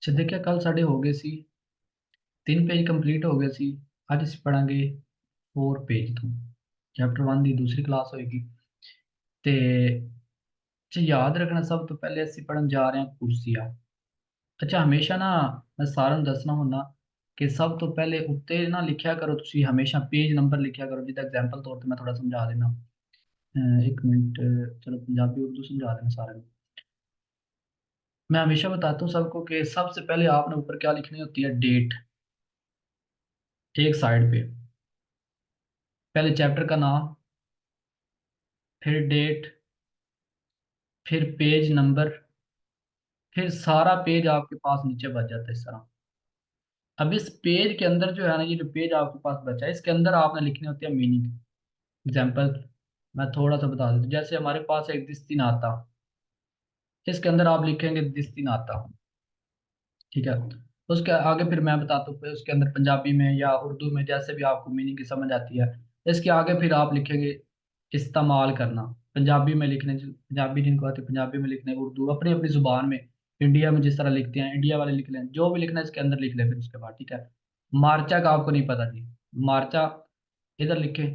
अच्छा देखिए, कल साढ़े हो गए सी 3 पेज कंप्लीट हो गए सी। ਅੱਜ ਅਸੀਂ ਪੜਾਂਗੇ 4 पेज ਤੋਂ ਚੈप्टर 1 ਦੀ ਦੂਸਰੀ ਕਲਾਸ ਹੋਏਗੀ। ਤੇ ਯਾਦ ਰੱਖਣਾ, ਸਭ ਤੋਂ ਪਹਿਲੇ ਅਸੀਂ ਪੜਨ ਜਾ ਰਹੇ ਹਾਂ ਕੁਰਸੀਆਂ। ਅੱਛਾ, ਹਮੇਸ਼ਾ ਨਾ ਮੈਂ ਸਾਰਿਆਂ ਨੂੰ ਦੱਸਣਾ ਹੁੰਦਾ ਕਿ ਸਭ ਤੋਂ ਪਹਿਲੇ ਉੱਤੇ ਨਾ ਲਿਖਿਆ ਕਰੋ, ਤੁਸੀਂ ਹਮੇਸ਼ਾ पेज नंबर ਲਿਖਿਆ ਕਰੋ। ਜਿੱਦਾਂ एग्जांपल तौर पे मैं थोड़ा समझा देना। एक मिनट, चलो पंजाबी उर्दू समझा देना सारे को। मैं हमेशा बताता हूँ सबको कि सबसे पहले आपने ऊपर क्या लिखनी होती है, डेट। एक साइड पे पहले चैप्टर का नाम, फिर डेट, फिर पेज नंबर, फिर सारा पेज आपके पास नीचे बच जाता है इस तरह। अब इस पेज के अंदर जो है ना, ये जो पेज आपके पास बचा है, इसके अंदर आपने लिखनी होती है मीनिंग। एग्जाम्पल मैं थोड़ा सा बता देता हूँ। जैसे हमारे पास एक दिस दिन आता, इसके अंदर आप लिखेंगे दिस दिन आता, ठीक है। उसके आगे फिर मैं बताता हूँ, फिर उसके अंदर पंजाबी में या उर्दू में जैसे भी आपको मीनिंग की समझ आती है, इसके आगे फिर आप लिखेंगे इस्तेमाल करना। पंजाबी में लिखने, पंजाबी जिनको आती है पंजाबी में लिखने, उर्दू अपनी अपनी जुबान में, इंडिया में जिस तरह लिखते हैं इंडिया वाले लिख लें, जो भी लिखना है इसके अंदर लिख लें। फिर उसके बाद ठीक है। मार्चा का आपको नहीं पता जी, मार्चा इधर लिखे,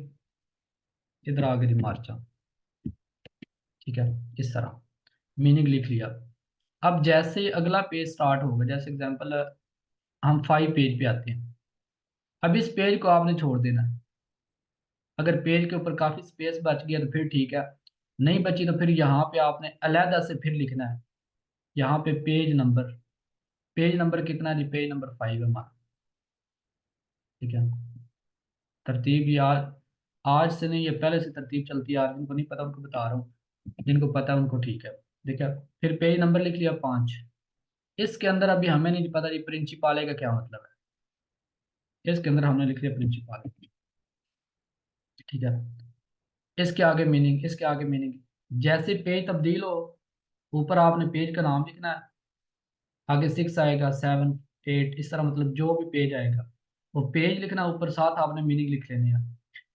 इधर आगे जी मार्चा, ठीक है। इस तरह मीनिंग लिख लिया। अब जैसे ही अगला पेज स्टार्ट होगा, जैसे एग्जांपल हम 5 पेज पे आते हैं। अब इस पेज को आपने छोड़ देना है। अगर पेज के ऊपर काफी स्पेस बच गया तो फिर ठीक है, नहीं बची तो फिर यहाँ पे आपने अलहदा से फिर लिखना है। यहाँ पे पेज नंबर, पेज नंबर कितना है जी, पेज नंबर 5 है हमारा, ठीक है। तरतीब यार आज से नहीं, ये पहले से तरतीब चलती है, आज जिनको नहीं पता उनको बता रहा हूँ, जिनको पता है उनको ठीक है। देखिए, फिर पेज नंबर लिख लिया 5। इसके अंदर अभी हमें नहीं पता जी प्रिंसिपाले का क्या मतलब है, इसके अंदर हमने लिख लिया प्रिंसिपाल, ठीक है। इसके आगे मीनिंग, इसके आगे मीनिंग, जैसे पेज तब्दील हो ऊपर आपने पेज का नाम लिखना है। आगे 6 आएगा, 7, 8, इस तरह मतलब जो भी पेज आएगा वो पेज लिखना, ऊपर साथ आपने मीनिंग लिख लेने हैं।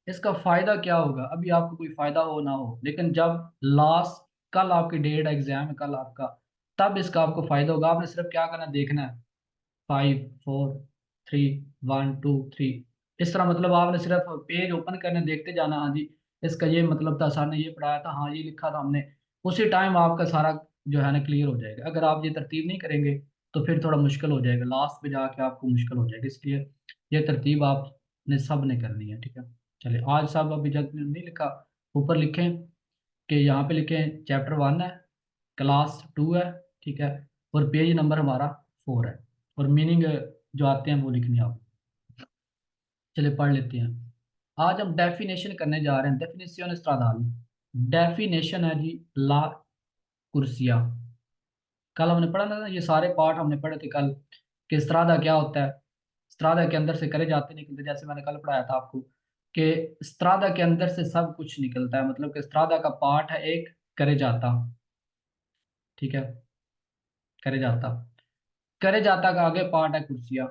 इसका फायदा क्या होगा, अभी आपको कोई फायदा हो ना हो, लेकिन जब लास्ट, कल आपकी डेट एग्जाम है कल आपका, तब इसका आपको फायदा होगा। आपने सिर्फ क्या करना है, देखना है 5, 4, 3, 1, 2, 3, इस तरह मतलब आपने सिर्फ पेज ओपन करने देखते जाना, हाँ जी इसका ये मतलब था, सर ने ये पढ़ाया था, हाँ ये लिखा था हमने, उसी टाइम आपका सारा जो है ना क्लियर हो जाएगा। अगर आप ये तरतीब नहीं करेंगे तो फिर थोड़ा मुश्किल हो जाएगा, लास्ट पे जाके आपको मुश्किल हो जाएगा। इसलिए ये तरतीब आपने सब ने करनी है, ठीक है। चलिए, आज सब अभी जब नहीं लिखा, ऊपर लिखें कि यहाँ पे लिखें चैप्टर 1 है, क्लास 2 है, ठीक है, और पेज नंबर हमारा 4 है, और मीनिंग जो आते हैं वो लिखनी है आप। चलिए पढ़ लेते हैं। आज हम डेफिनेशन करने जा रहे हैं, डेफिनेशन स्ट्रादाल। डेफिनेशन है जी ला कुर्सिया। कल हमने पढ़ा था ना, ये सारे पार्ट हमने पढ़े थे कल, कि स्त्रादा क्या होता है। स्त्रादा के अंदर से करे जाते निकलते, जैसे मैंने कल पढ़ाया था आपको कि स्त्रादा के अंदर से सब कुछ निकलता है, मतलब कि स्त्रादा का पार्ट है एक करे जाता, ठीक है, करे जाता। करे जाता का आगे पार्ट है कुर्सिया,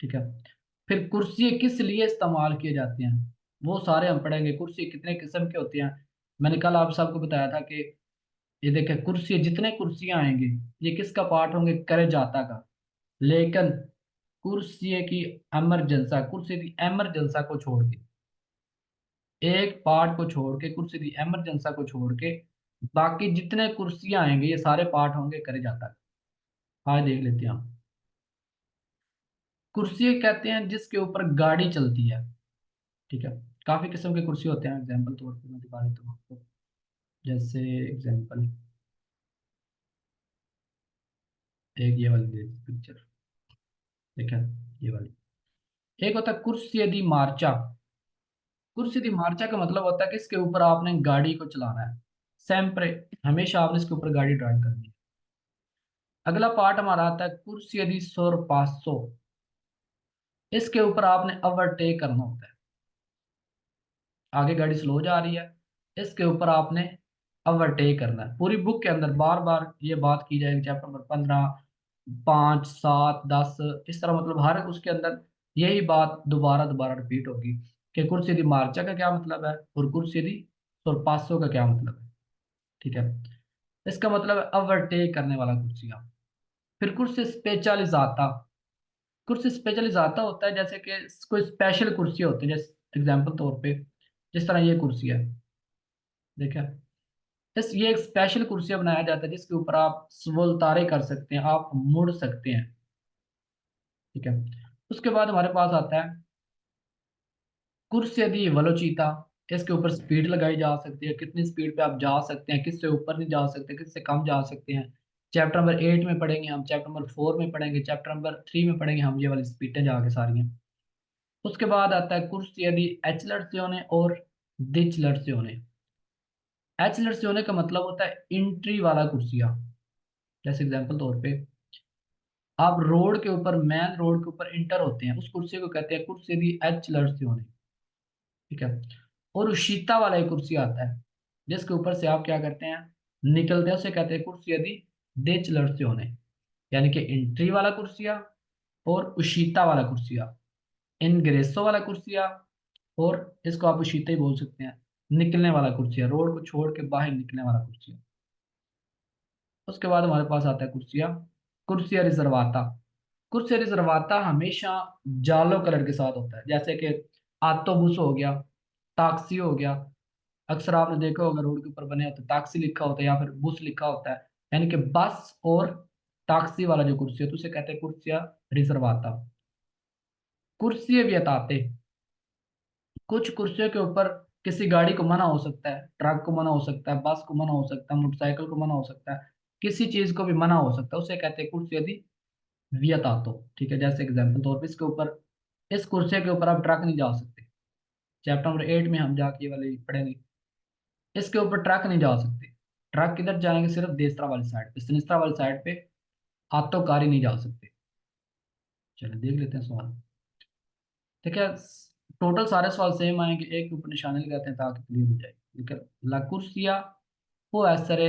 ठीक है। फिर कुर्सी किस लिए इस्तेमाल किए जाते हैं वो सारे हम पढ़ेंगे। कुर्सी कितने किस्म के होते हैं, मैंने कल आप सबको बताया था कि ये देखें कुर्सी, जितने कुर्सियां आएंगे ये किसका पार्ट होंगे, करे जाता का। लेकिन कुर्सी की एमरजेंसा, कुर्सी की एमरजेंसा को छोड़ के, एक पार्ट को छोड़ के, कुर्सी की एमरजेंसा को छोड़ के बाकी जितने कुर्सियां आएंगे ये सारे पार्ट होंगे करे जाता का। आज देख लेते हैं हम। कुर्सी कहते हैं जिसके ऊपर गाड़ी चलती है, ठीक है। काफी किस्म के कुर्सी होते हैं, एग्जाम्पल तौर पर मैं दिखा देता हूँ आपको। जैसे एग्जाम्पल, एक ये वाली पिक्चर, ठीक है, ये वाली। एक होता है कुर्सी दी मार्चा। कुर्सी दी मार्चा का मतलब होता है कि इसके ऊपर आपने गाड़ी को चलाना है, sempre, हमेशा आपने इसके ऊपर गाड़ी ड्राइव करनी है। अगला पार्ट हमारा आता है कुर्सी दी सोरपासो। इसके ऊपर आपने ओवरटेक करना होता है। आगे गाड़ी स्लो जा रही है, इसके ऊपर आपने ओवरटेक करना है। पूरी बुक के अंदर बार बार ये बात की जाएगी, चैप्टर नंबर 15, 5, 7, 10, इस तरह मतलब हर उसके अंदर यही बात दोबारा दोबारा रिपीट होगी कि कुर्सी दी मार्चा का क्या मतलब है और कुर्सी दी सोरपासो का क्या मतलब है, ठीक है। इसका मतलब है ओवरटेक करने वाला कुर्सियां। फिर कुर्सी स्पेशलिजाता। कुर्सी स्पेशलिजाता होता है जैसे कि कोई स्पेशल कुर्सी होती है, जैसे एग्जाम्पल तौर पे जिस तरह ये कुर्सी है, देखा। बस ये एक स्पेशल कुर्सी बनाया जाता है जिसके ऊपर आप स्वलतारे कर सकते हैं, आप मुड़ सकते हैं। ठीक है। उसके बाद हमारे पास आता है कुर्सी दी वलोचिता। इसके ऊपर स्पीड लगाई जा सकती है, कितनी स्पीड पे आप जा सकते हैं, किससे ऊपर नहीं जा सकते, किससे कम जा सकते हैं। चैप्टर नंबर 8 में पढ़ेंगे हम, चैप्टर नंबर 4 में पढ़ेंगे, चैप्टर नंबर 3 में पढ़ेंगे हम ये वाली स्पीडें जाके सारी हैं। उसके बाद आता है कुर्सी दी एचलर्सियोने और डिचलर्सियोने। एचलर्सियोने का मतलब होता है एंट्री वाला कुर्सिया। जैसे एग्जाम्पल तौर पे आप रोड के ऊपर, मेन रोड के ऊपर इंटर होते हैं, उस कुर्सी को कहते हैं कुर्सी दी एचलर्सियोने। ठीक है। और उशीता वाला एक कुर्सी आता है जिसके ऊपर से आप क्या करते हैं, निकलते हैं, उसे कहते हैं कुर्सी यदि देचलर्सियोने। यानी कि एंट्री वाला कुर्सिया और उशीता वाला कुर्सिया, इनग्रेसो वाला कुर्सिया, और इसको आप उशीता ही बोल सकते हैं, निकलने वाला कुर्सिया, रोड को छोड़ के बाहर निकलने वाला कुर्सिया। उसके बाद हमारे पास आता है कुर्सिया, कुर्सिया रिजर्वाता। कुर्सिया रिजर्वाता हमेशा जालो कलर के साथ होता है, जैसे कि आटोबुस हो गया, टैक्सी हो गया। अक्सर आपने देखा होगा रोड के ऊपर बने होते टैक्सी लिखा होता है या फिर बुस लिखा होता है। यानी कि बस और टैक्सी वाला जो कुर्सी है तो उसे कहते हैं कुर्सिया रिजर्वाता। कुर्सी भी बताते, कुछ कुर्सियों के ऊपर किसी गाड़ी को मना हो सकता है, ट्रक को मना हो सकता है, बस को मना हो सकता है, मोटरसाइकिल को मना हो सकता है, किसी चीज को भी मना हो सकता है, उसे कहते हैं कुर्सी यदि वियतातो। ठीक है। जैसे एग्जाम्पल तौर पर इसके ऊपर, इस कुर्सी के ऊपर आप ट्रक नहीं जा सकते, चैप्टर नंबर 8 में हम जाके ये वाले पढ़ेंगे। इसके ऊपर ट्रक नहीं जा सकते, ट्रक किधर जाएंगे, सिर्फ देसरा वाली साइड पे, सिनिस्त्रा वाली साइड पे आत्मकारी नहीं जा सकते। चलिए देख लेते हैं सवाल। ठीक है। टोटल सारे सवाल सेम आएंगे, एक के ऊपर निशाने लगाते हैं ताकि क्लियर हो जाए। ठीक है। ला कुर्सिया può essere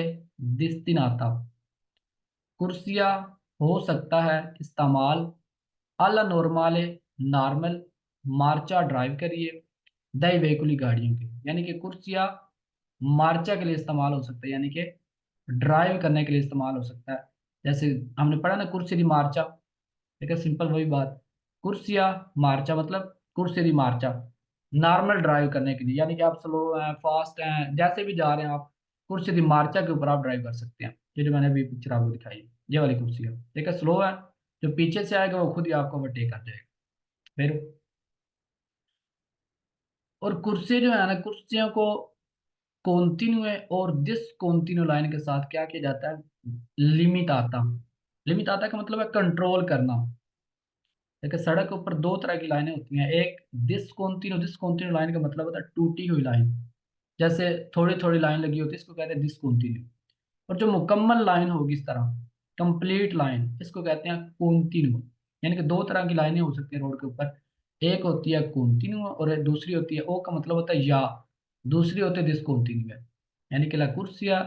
destinata। कुर्सिया हो सकता है इस्तेमाल alla normale, नॉर्मल, मार्चा ड्राइव करिए, दई वेहिकुली गाड़ियों के। यानी कि कुर्सिया मार्चा के लिए इस्तेमाल हो सकता है, यानी कि ड्राइव करने के लिए इस्तेमाल हो सकता है। जैसे हमने पढ़ा ना कुर्सी दी मार्चा। ठीक है, सिंपल वही बात। कुर्सिया मार्चा मतलब कुर्सी दी मार्चा, नॉर्मल ड्राइव करने के लिए, यानी कि आप स्लो हैं, फास्ट हैं, जैसे भी जा रहे हैं आप, कुर्सी दी मार्चा के ऊपर आप ड्राइव कर सकते हैं। ये जो मैंने अभी पिक्चर आपको दिखाई है, ये वाली कुर्सी है। ठीक है, स्लो है, जो पीछे से आएगा वो खुद ही आपको ओवरटेक कर जाएगा। फिर और कुर्सी जो है ना, कुर्सियों को कॉन्टिन्यू और डिसकॉन्टिन्यू लाइन के साथ क्या किया जाता है, लिमिट आता। लिमिट आता का मतलब है कंट्रोल करना। देखिए सड़क के ऊपर दो तरह की लाइनें होती हैं, एक डिसकॉन्टिन्यू, डिसकॉन्टिन्यू लाइन का मतलब होता है टूटी हुई लाइन, जैसे थोड़ी थोड़ी लाइन लगी होती है, इसको कहते हैं डिसकॉन्टिन्यू। और जो मुकम्मल लाइन होगी इस तरह, कंप्लीट लाइन, इसको कहते हैं कॉन्टिन्यू। यानी कि दो तरह की लाइनें हो सकती हैं रोड के ऊपर, एक होती है कॉन्टिन्यू और एक दूसरी होती है, ओ का मतलब होता है या, दूसरी होती है डिसकॉन्टिन्यू है। यानी कि ला कुर्सिया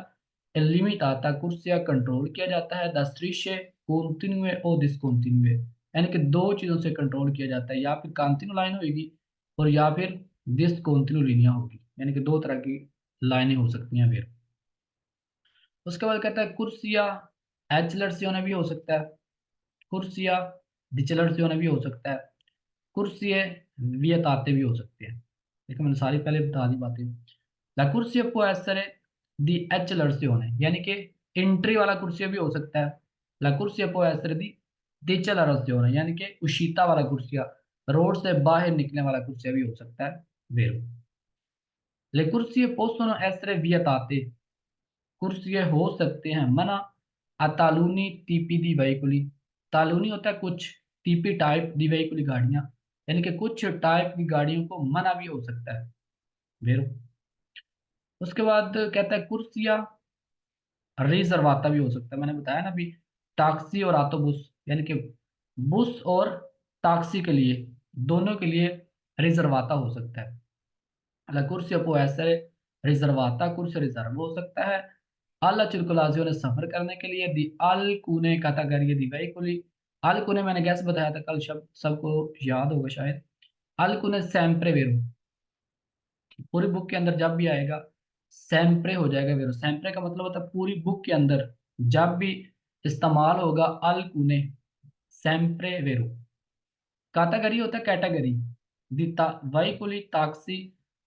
लिमिट आता, कुर्सिया कंट्रोल किया जाता है, दस्त्रिशे कॉन्टिन्यू और डिसकॉन्टिन्यू। यानी कि दो चीजों से कंट्रोल किया जाता है, या फिर कॉन्टिन्यू लाइन होगी और या फिर डिसकॉन्टिन्यू लिनिया होगी। यानी कि दो तरह की लाइनें हो सकती हैं फिर। उसके बाद कहता है कुर्सिया एचलर्सियोने भी हो सकता है, कुर्सिया डिचलर्सियोने भी हो सकता है, कुर्सिये वियताते भी हो सकते हैं। देखो मैंने सारी पहले बता दी बातें। ला कुर्सिया può essere di eccelsione, यानी कि एंट्री वाला कुर्सिया भी हो सकता है। ला कुर्सिया può essere di decelerazione, यानी कि उशीता वाला कुर्सिया, रोड से बाहर निकलने वाला कुर्सिया भी हो सकता है। वेरो ले कुर्सिये possono essere vietate, कुर्सिये हो सकते हैं मना अतालुनी टीपी दी वहीकुली। तालुनी होता है कुछ, टीपी टाइप दी वहीकुली गाड़ियां, यानी कि कुछ टाइप की गाड़ियों को मना भी हो सकता है। वेरो उसके बाद कहता है कुर्सिया रिजर्वाता भी हो सकता है, मैंने बताया ना अभी, टैक्सी और ऑटोबुस, यानी कि बुस और टैक्सी के लिए, दोनों के लिए रिजर्वाता हो सकता है। La corsia può essere riservata, कुर्सी रिजर्व हो सकता है alla circolazione सफर करने के लिए, दी alcune categorie di veicoli। alcune मैंने गैस बताया था कल, शब्द सबको याद होगा शायद। alcune sempre vero, पूरी बुक के अंदर जब भी आएगा सैम्प्रे हो जाएगा वेरो। सैम्प्रे का मतलब होता है पूरी बुक के अंदर जब भी इस्तेमाल होगा अल्कुने सेम्प्रे वेरो। काटागरी होता है कैटेगरी, दिता वाइकुली ताक्सी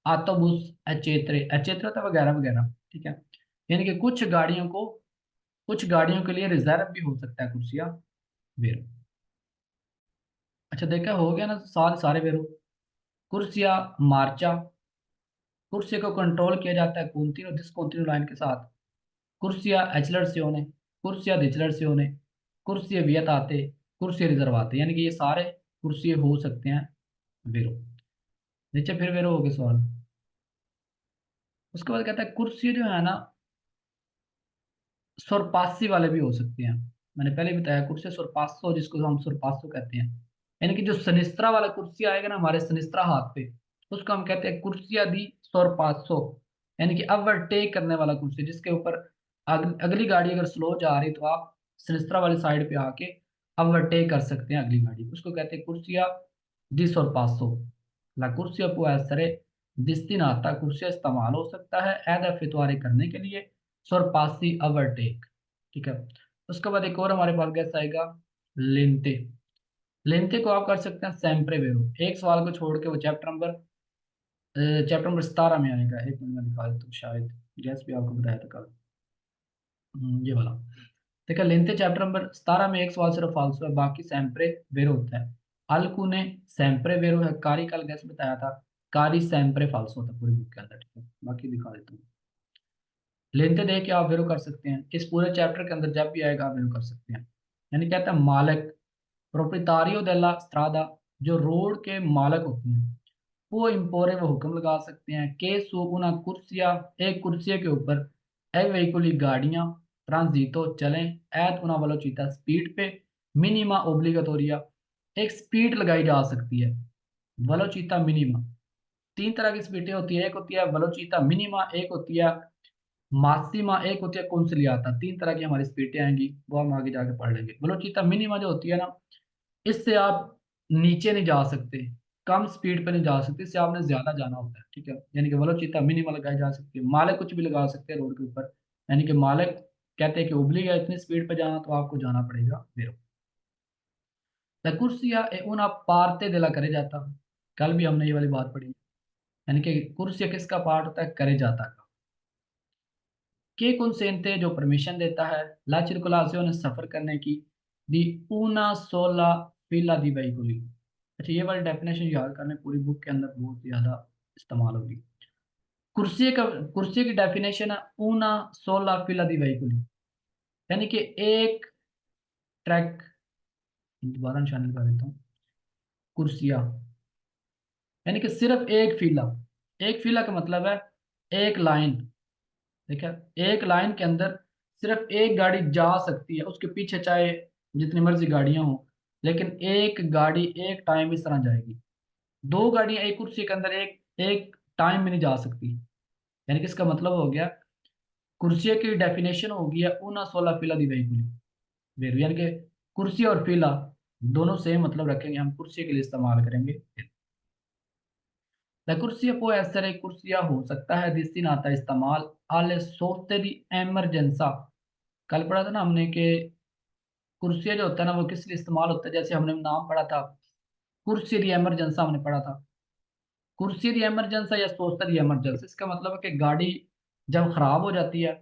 आटोबुस एचेत्रे, एचेत्रे होता है वगैरह वगैरह, ठीक है। यानी कि कुछ गाड़ियों के लिए रिजर्व भी हो सकता है कुर्सिया वेरो। अच्छा देखा हो गया ना, सारे वेरो। कुर्सिया मार्चा, कुर्सी को कंट्रोल किया जाता है कॉन्टिन्यू डिसकंटिन्यू लाइन के साथ। कुर्सिया एक्सलर्सियोने, कुर्सिया डिसलर्सियोने, कुर्सी वियताते, कुर्सी रिजर्वाते, यानी कि ये सारे कुर्सी हो सकते हैं वेरो। नीचे फिर वेरो हो गए सवाल। उसके बाद कहता है कुर्सी जो है ना सुरपासी वाले भी हो सकते हैं। मैंने पहले भी बताया कुर्सी सुरपासो, जिसको हम सुरपासो कहते हैं। यानी कि जो सनिस्त्रा वाला कुर्सी आएगा ना हमारे सनिस्त्रा हाथ पे, उसको हम कहते हैं कुर्सिया दी सुरपासो। यानी कि ओवरटेक करने वाला कुर्सी, जिसके ऊपर अगली गाड़ी अगर स्लो जा रही तो आप सनिस्त्रा वाली साइड पे आके ओवरटेक कर सकते हैं अगली गाड़ी, उसको कहते हैं कुर्सिया दी सुरपासो। ला कुर्सिया può essere destinata, कुर्सिया इस्तेमाल हो सकता है एद effettuare करने के लिए सुरपासी ओवरटेक, ठीक है। उसके बाद एक और हमारे पास गैस आएगा लेंते। लेंते को आप कर सकते हैं सेम्प्रे वेरो। एक सवाल को छोड़ के वो चैप्टर नंबर 17 में आएगा। एक मिनट में दिखा देता हूँ, शायद गैस भी आपको बताया था कल। ये वाला देखा, लेंते चैप्टर नंबर 17 में एक सवाल सिर्फ फालसू है, बाकी सेम्प्रे वेरो होता है। अल्कुने सेम्प्रे वेरो है, कारी कल गैस बताया था, कारी सेम्प्रे फालसू होता है पूरी बुक के अंदर, ठीक है। बाकी दिखा देता हूँ। लेनते दे के आप वेरो कर सकते हैं, इस पूरे चैप्टर के अंदर जब भी आएगा आप वेरो कर सकते हैं। यानी कहता है मालिक, प्रोप्रिetario della strada, जो रोड के मालिक होते हैं, वो इम्पोरे वो हुक्म लगा सकते हैं के सो una कुर्सिया, एक कुर्सिया के ऊपर ए वेहिकुली गाड़ियां ट्रांजितो चलें एत una velocità स्पीड पे मिनिमा ओब्लिगाटोरिया, एक स्पीड लगाई जा सकती है वेलोचिता मिनिमा। तीन तरह की स्पीडें होती है, एक होती है वेलोचिता मिनिमा, एक होती है मासिमा, एक होती है कौनसिलियाता। तीन तरह की हमारी स्पीडें आएंगी, वो हम आगे जाके पढ़ लेंगे। वेलोचिता मिनिमा जो होती है ना, इससे आप नीचे नहीं जा सकते, कम स्पीड पे नहीं जा सकते, इससे आपने ज्यादा जाना होता है, ठीक है। यानी कि वेलोचिता मिनिमा लगाई जा सकती है। मालिक कुछ भी लगा सकते हैं रोड के ऊपर, यानी कि मालिक कहते हैं कि उबली है इतनी स्पीड पे जाना तो आपको जाना पड़ेगा वेरो। La corsia è una parte della carreggiata, कल भी हमने ये वाली बात पढ़ी। यानी कि कुर्सिया किसका पार्ट होता है, करे जाता का। के consente जो परमिशन देता है ला circolazione सफर करने की, दी una sola fila di veicoli। अच्छा ये वाली डेफिनेशन याद करने, पूरी बुक के अंदर बहुत ज्यादा इस्तेमाल होगी। कुर्सी की डेफिनेशन है una sola fila di veicoli, यानी कि एक ट्रैक, दोबारा निशान लगा देता हूँ, कुर्सिया यानी कि सिर्फ एक फीला। एक फीला का मतलब है एक लाइन, ठीक है। एक लाइन के अंदर सिर्फ एक गाड़ी जा सकती है, उसके पीछे चाहे जितनी मर्जी गाड़ियां हो, लेकिन एक गाड़ी एक टाइम इस तरह जाएगी। दो गाड़ियां एक कुर्सी के अंदर एक एक टाइम में नहीं जा सकती। यानी कि इसका मतलब हो गया, कुर्सी की डेफिनेशन हो गया una sola fila di veicoli वेरो, यानी कि कुर्सी और फीला दोनों सेम मतलब रखेंगे, हम कुर्सी के लिए इस्तेमाल करेंगे। La corsia può essere, कुर्सिया हो सकता है destinata इस्तेमाल alle sorte di emergenza। कल पढ़ा था ना हमने कि कुर्सिया जो होता है ना वो किस लिए इस्तेमाल होता है, जैसे हमने नाम पढ़ा था कुर्सी दी इमरजेंसा, हमने पढ़ा था कुर्सी दी इमरजेंसा या सोचता दी इमरजेंसा। इसका मतलब है कि गाड़ी जब खराब हो जाती है,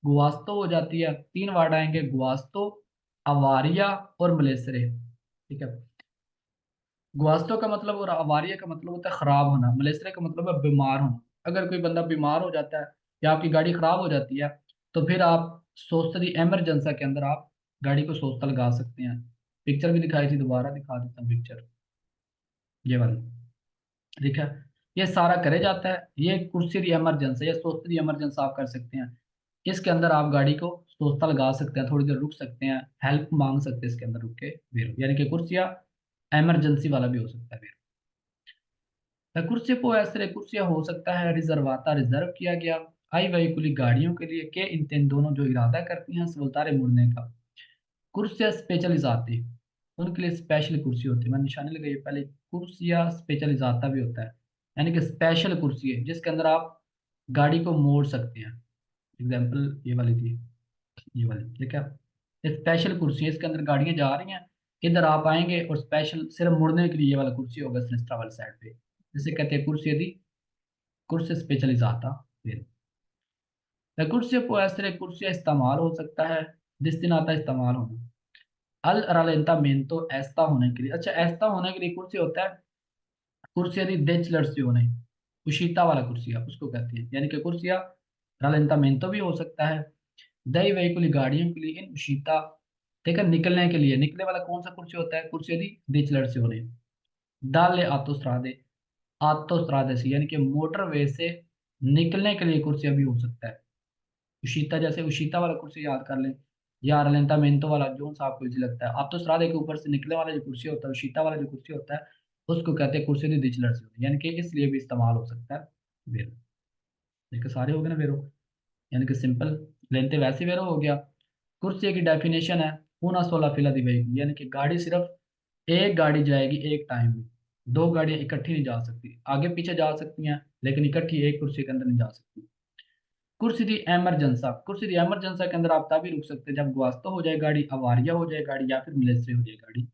गुवास्तो हो जाती है, तीन वर्ड आएंगे गुवास्तो, अवारिया और मलेसरे, ठीक है। गुआस्तो का मतलब और अवारिया का मतलब होता है खराब होना, मलेसरे का मतलब है बीमार होना। अगर कोई बंदा बीमार हो जाता है या आपकी गाड़ी खराब हो जाती है, तो फिर आप सोचते इमरजेंसा के अंदर आप गाड़ी को सोचता लगा सकते हैं। पिक्चर भी दिखाई थी, दोबारा दिखा देता हूँ पिक्चर, ये वाली, ठीक है। ये सारा करे जाता है, ये कुर्सी दी इमरजेंसी या सोचते इमरजेंसी आप कर सकते हैं। इसके अंदर आप गाड़ी को सोचता लगा सकते हैं, थोड़ी देर रुक सकते हैं, हेल्प मांग सकते हैं इसके अंदर रुक के भी, यानी कि कुर्सिया इमरजेंसी वाला भी हो सकता है। कुर्सी को ऐसे कुर्सियां हो सकता है रिजर्वाता रिजर्व किया गया आई वही कुली गाड़ियों के लिए के इन दोनों जो इरादा करती हैं सवलतारे मुड़ने का। कुर्सियां स्पेशलिजाती, उनके लिए स्पेशल कुर्सी होती है, मैंने निशानी लगाई है पहले। कुर्सियां स्पेशलिजाता भी होता है, यानी कि स्पेशल कुर्सी है जिसके अंदर आप गाड़ी को मोड़ सकते हैं। एग्जाम्पल ये वाली थी, ये वाली, ठीक है। स्पेशल कुर्सी है, इसके अंदर गाड़ियां जा रही हैं, इधर आप आएंगे और स्पेशल सिर्फ मुड़ने के लिए ये वाला कुर्सी होगा सिलेस्ट्रा वाली साइड पे, जिसे कहते हैं कुर्सी दी कुर्सी स्पेशलिजाता। फिर la कुर्सी può essere कुर्सी इस्तेमाल हो सकता है, destinata इस्तेमाल होना, अल rallentamento ऐसा होने के लिए। अच्छा, ऐसा होने के लिए कुर्सी होता है कुर्सिया दी डेचलर्सियोने, उशीता वाला कुर्सिया उसको कहते हैं, यानी कि कुर्सिया rallentamento भी हो सकता है, दई वेहिकुली गाड़ियों के लिए इन उशीता, ठीक है, निकलने के लिए, निकलने वाला कौन सा कुर्सी होता है, कुर्सिया दी डेचलर्सियोने, दाले आतोस्त्रादे से, यानी कि मोटरवे से निकलने के लिए कुर्सिया भी हो सकता है। उशीता, जैसे उशीता वाला कुर्सी याद कर लें, या रलेंटामेंटो वाला, जो सा आपको इजी लगता है। आप तो सरादे के ऊपर से निकले वाला जो कुर्सी होता है, उशीता वाला जो कुर्सी होता है, उसको कहते हैं कुर्सी दी दिचलर से, यानी कि इसलिए भी इस्तेमाल हो सकता है वेरो। देखो सारे हो गए ना वेरो, यानी कि सिंपल लेंते वैसे वेरो हो गया। कुर्सी की डेफिनेशन है una sola fila di veicoli, यानी कि गाड़ी सिर्फ एक गाड़ी जाएगी एक टाइम में, दो गाड़ियां इकट्ठी नहीं जा सकती, आगे पीछे जा सकती हैं लेकिन इकट्ठी एक कुर्सी के अंदर नहीं जा सकती। कुर्सी दी एमरजेंसा, कुर्सी दी एमरजेंसा के अंदर आप तभी रुक सकते हैं जब गुआस्तो हो जाए गाड़ी, अवारिया हो जाए गाड़ी, या फिर मिलिट्री हो जाए गाड़ी।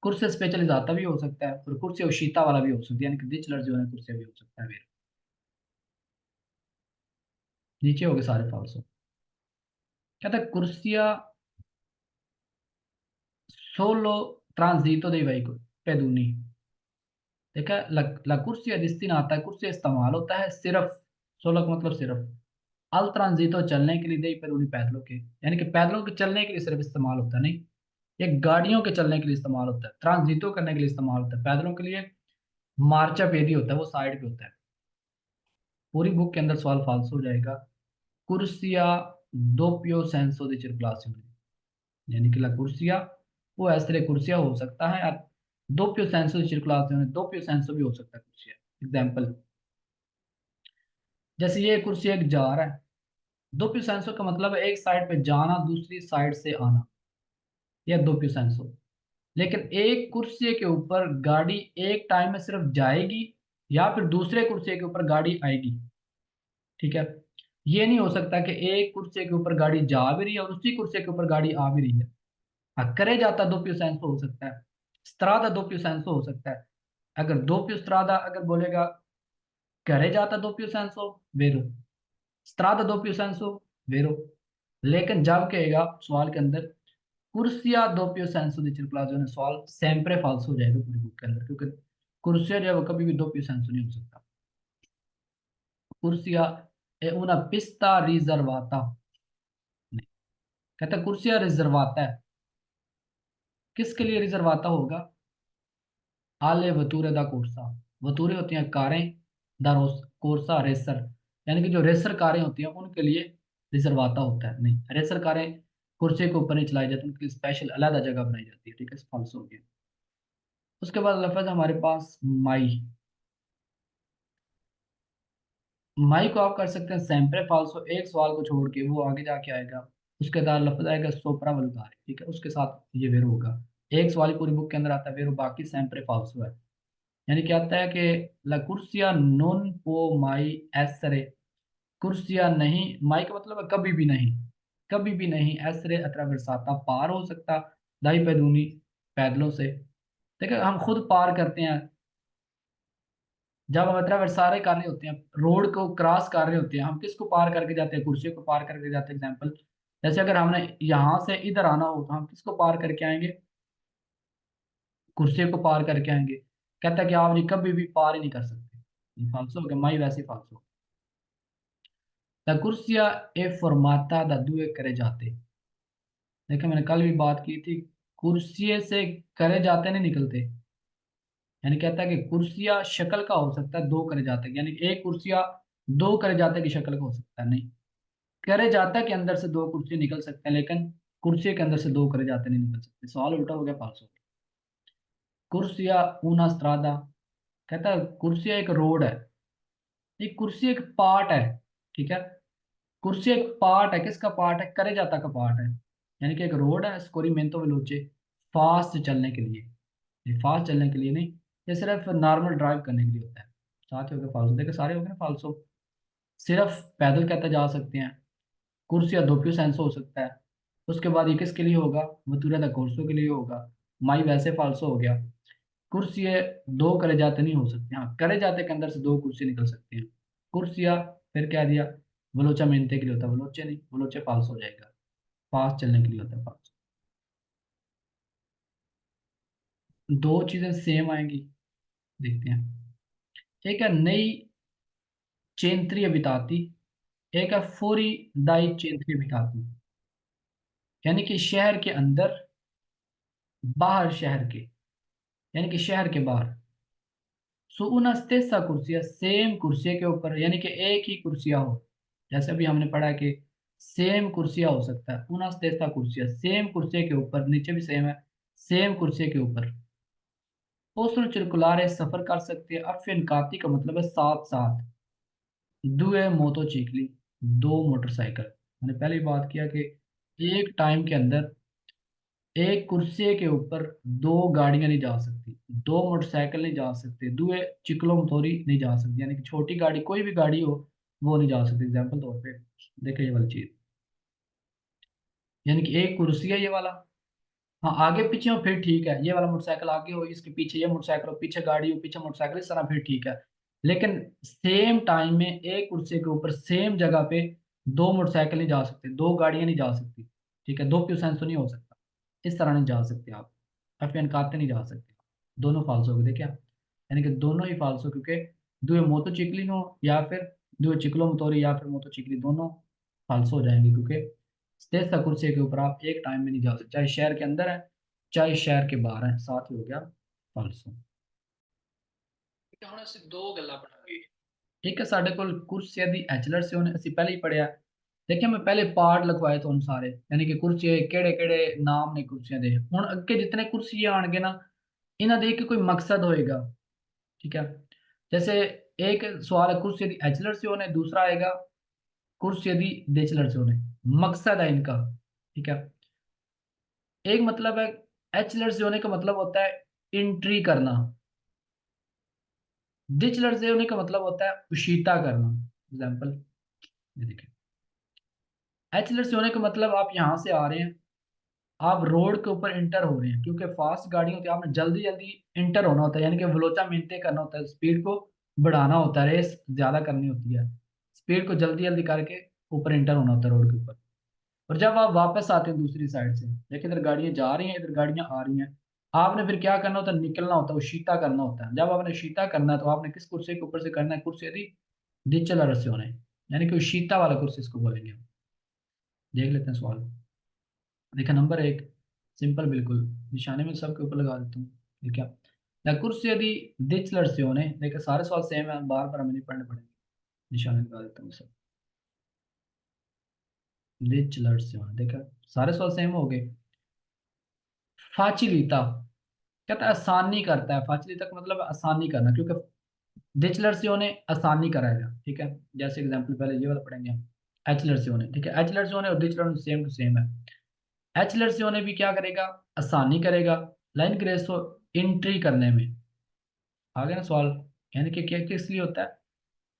कुर्सी स्पेशलिजाता भी हो सकता है और कुर्सी उशीता वाला भी हो सकता है, यानी कि डिचलर जो है कुर्सी भी हो सकता है फिर। नीचे हो गए सारे फाल्सो। कहता है कुर्सिया सोलो ट्रांजिटो दे veicoli pedoni, देखा है ला कुर्सिया destinata है, कुर्सी इस्तेमाल होता है सिर्फ, सोलो का मतलब सिर्फ, अल ट्रांजिटो चलने के लिए दे पर उन्हीं पैदलों के, यानी कि पैदलों के चलने के लिए सिर्फ इस्तेमाल होता है, नहीं ये गाड़ियों के चलने के लिए इस्तेमाल होता है, ट्रांजिटो करने के लिए इस्तेमाल होता है, पैदलों के लिए मार्चा पेदी होता है, वो साइड पे होता है। पूरी बुक के अंदर सवाल फाल्स हो जाएगा। कुर्सिया दोपियो सेंसो दी circolazione, यानी कि ला कुर्सिया वो ऐसे कुर्सिया हो सकता है, और दोपियो सेंसो दी circolazione, दोपियो सेंसो भी हो सकता है कुर्सिया। एग्जाम्पल, जैसे ये कुर्सी एक जा रहा है, दोपियो सेंसो का मतलब है एक साइड पे जाना, दूसरी साइड से आना, या दोपियो सेंसो। लेकिन एक कुर्सी के ऊपर गाड़ी एक टाइम में सिर्फ जाएगी, या फिर दूसरे कुर्सी के ऊपर गाड़ी आएगी, ठीक है। ये नहीं हो सकता कि एक कुर्सी के ऊपर गाड़ी जा भी रही है और उसी कुर्सी के ऊपर गाड़ी आ भी रही है। हाँ, करे जाता दो पियो सेंसो हो सकता है, स्त्रादा दो पियो सेंसो हो सकता है। अगर दो पियो स्त्रादा अगर बोलेगा, करे जाता दो पियो सेंसो वेरो, स्त्रादा दो पियो सेंसो वेरो। लेकिन जब कहेगा सवाल के अंदर कुर्सिया दोपियो सेंसो दी circolazione, सवाल sempre falso हो जाएगा पूरी बुक के अंदर, क्योंकि कुर्सिया जो है वो कभी भी दोपियो सेंसो नहीं हो सकता। कुर्सिया è una pista riservata, नहीं, कहता है कुर्सिया रिजर्वाता है, किसके लिए रिजर्वाता होगा, आले वतूरे दा कोर्सा, वतूरे होती हैं कारें, दा कोर्सा रेसर, यानी कि जो रेसर कारें होती हैं उनके लिए रिजर्वाता होता है, नहीं रेसर कारें कुर्सी के ऊपर नहीं चलाई जाती, उनके लिए स्पेशल अलग जगह बनाई जाती है, ठीक है, फॉल्स हो गया। उसके बाद लफ्ज हमारे पास माई, माई को आप कर सकते हैं सैम्परे फाल्सो, एक सवाल को छोड़ के वो आगे जाके आएगा, उसके बाद लफ्ज आएगा सोपरा वल्गारे, ठीक है, उसके साथ ये वेरो होगा। एक सवाल ही पूरी बुक के अंदर आता है वेरो, बाकी सैम्परे फाल्सो है। यानी क्या आता है कि ला कुर्सिया नॉन पो माई एसरे, कुर्सिया नहीं, माई का मतलब है कभी भी नहीं, कभी भी नहीं, एसरे अत्रवेसाता पार हो सकता, दाई पैदूनी पैदलों से। देखिए हम खुद पार करते हैं, जब हम अत्रवेसारे कर रहे होते हैं, रोड को क्रॉस कर रहे होते हैं, हम किसको पार करके जाते हैं, कुर्सी को पार करके जाते हैं। एग्जाम्पल, जैसे अगर हमने यहाँ से इधर आना हो तो हम किसको पार करके आएंगे, कुर्सी को पार करके आएंगे। कहता है कि आप जी कभी भी पार ही नहीं कर सकते, फालसो हो गया, माई वैसे फालसो। ला कुर्सिया ए फॉर्माता दा दुए करे जाते, देखिए मैंने कल भी बात की थी, कुर्सी से करे जाते नहीं निकलते, यानी कहता है कि कुर्सिया शक्ल का हो सकता है, दो करे जाते, यानी एक कुर्सिया दो करे जाते की शक्ल का हो सकता है, नहीं करे जाता के अंदर से दो कुर्सी निकल सकते हैं, लेकिन कुर्सी के अंदर से दो करे जाते नहीं निकल सकते, सवाल उल्टा हो गया, फालसो। कुर्सिया ऊना स्त्रादा, कहता है कुर्सिया एक रोड है, एक कुर्सी एक पार्ट है, ठीक है, कुर्सी एक पार्ट है, किसका पार्ट है, करे जाता का पार्ट है, यानी कि एक रोड है स्कोरीमेंतो वेलोचे, फास्ट चलने के लिए, ये फास्ट चलने के लिए नहीं, ये सिर्फ नॉर्मल ड्राइव करने के लिए होता है। साथ ही हो गए फालसो, देखो सारे हो गए फालसो। सिर्फ पैदल कहते जा सकते हैं, कुर्सिया दोप्यू सेंसो हो सकता है। उसके बाद ये किसके लिए होगा, मथुरा दा कोर्सो के लिए होगा। माई वैसे फाल्सो हो गया। कुर्सिया दो करे जाते नहीं हो सकते, हाँ करे जाते के अंदर से दो कुर्सी निकल सकती हैं। कुर्सिया, फिर क्या दिया, बलोचा मेहनते के लिए होता है, बलोचे नहीं, बलोचे फाल्स हो जाएगा, फास्ट चलने के लिए होता है फाल्स। दो चीजें सेम आएंगी, देखते हैं। एक है नई चेंत्री बिताती, एक है फौरी दाई चेंत्री बिताती। यानी कि शहर के अंदर, बाहर शहर के, यानी कि शहर के बाहर। सो उन स्तेसा कुर्सियां, सेम कुर्सियों के ऊपर, यानी कि एक ही कुर्सियां हो। जैसे अभी हमने पढ़ा कि सेम कुर्सियां हो सकता है, उन स्तेसा कुर्सियां, सेम कुर्सियों के ऊपर, नीचे भी सेम है, सेम कुर्सियों के ऊपर पोस्टल चिरकुलारे सफर कर सकते हैं। अफिन का मतलब है साथ साथ। दुए मोटोचिकली, दो मोटरसाइकिल। मैंने पहले ही बात किया कि एक टाइम के अंदर एक कुर्सी के ऊपर दो गाड़ियां नहीं जा सकती, दो मोटरसाइकिल नहीं जा सकते, दुए चिकलो मोटोरी नहीं जा सकती, यानी कि छोटी गाड़ी कोई भी गाड़ी हो वो नहीं जा सकती। एग्जाम्पल तौर पे देखिए ये वाली चीज, यानी कि एक कुर्सी है ये वाला, हाँ आगे पीछे हो फिर ठीक है, ये वाला मोटरसाइकिल आगे हो, इसके पीछे ये मोटरसाइकिल हो, पीछे गाड़ी हो, पीछे मोटरसाइकिल, इस तरह फिर ठीक है। लेकिन सेम टाइम में एक कुर्सी के ऊपर सेम जगह पे दो मोटरसाइकिल नहीं जा सकते, दो गाड़ियां नहीं जा सकती, ठीक है, दो क्यू सेंस तो नहीं हो सकता, इस तरह नहीं जा सकते आप। एफएन काते नहीं जा सकते, दोनों फाल्स हो गए, देखिए आप। यानी कि दोनों ही फाल्स हो, क्योंकि दुए मोतो चिकली हो या फिर दुए चिकलो मोतोरी या फिर मोतो चिकली, दोनों फाल्स हो जाएंगे, क्योंकि स्टेज कुर्सी के ऊपर आप एक टाइम में नहीं जा सकते, चाहे शहर के अंदर है चाहे शहर के बाहर है, साथ ही हो गया फाल्सो। ठीक है, ਹੁਣ ਅਸੀਂ ਦੋ ਗੱਲਾਂ ਪੜਾਂਗੇ। ठीक है, साढ़े को कुर्सियां दी एचलर से होने ਅਸੀਂ पहले ही पढ़िया। देखिए मैं पहले पार्ट लिखवाए तो सारे, यानी कि कुर्सी केड़े केड़े नाम ने कुर्सियां दे, हुन अगे जितने कुर्सियां आਣगे ना, इन्हां दे एक कोई मकसद होएगा। ठीक है, जैसे एक सवाल है कुर्सी दी एचलर से होने, दूसरा आएगा कुर्सी दी देचलर से होने, मकसद है इनका। ठीक है, एक मतलब है एचलर से होने का मतलब होता है एंट्री करना, डिचलर से होने का मतलब होता है उशीता करना। एग्जाम्पल ये देखिए, एचलर से होने का मतलब आप यहाँ से आ रहे हैं, आप रोड के ऊपर इंटर हो रहे हैं, क्योंकि फास्ट गाड़ी होती है, आपने जल्दी जल्दी इंटर होना होता है, यानी कि वलोचा मेंटेन करना होता है, स्पीड को बढ़ाना होता है, रेस ज्यादा करनी होती है, स्पीड को जल्दी जल्दी करके ऊपर इंटर होना होता है रोड के ऊपर। और जब आप वापस आते हैं दूसरी साइड से, देखिए इधर गाड़ियां जा रही हैं, इधर गाड़ियां आ रही हैं, आपने फिर क्या करना होता है, निकलना होता है, वो शीता करना होता है। जब आपने शीता करना है तो आपने किस कुर्सी के ऊपर से करना है, कुर्सी यदि डिचल रस्य होने, यानी कि वो शीता वाला कुर्सी इसको बोलेंगे हम। देख लेते हैं सवाल। देखा नंबर एक, सिंपल बिल्कुल, निशाने में सबके ऊपर लगा देता हूँ। ठीक है, या कुर्सी यदि डिचलर्सियोने, देखिए सारे सवाल सेम है, बार बार हमें नहीं पढ़ने पड़ेंगे, निशाने लगा देता हूँ सब। डिचलर्सियोने, देखा सारे सवाल सेम हो गए। फाचिलिता, कहता है आसानी करता है, फाचिलिता का मतलब है आसानी करना, क्योंकि डिचलर्सियोने आसानी कराएगा। ठीक है, जैसे एग्जांपल पहले ये वाला पढ़ेंगे हम, एचलर्सियोने, ठीक है, एचलर्सियोने और डिचलर्सियोने सेम टू सेम है। एचलर्सियोने भी क्या करेगा, आसानी करेगा लाइन ग्रेसो एंट्री करने में। आ गया ना सवाल, यानी कि क्या किस लिए होता है,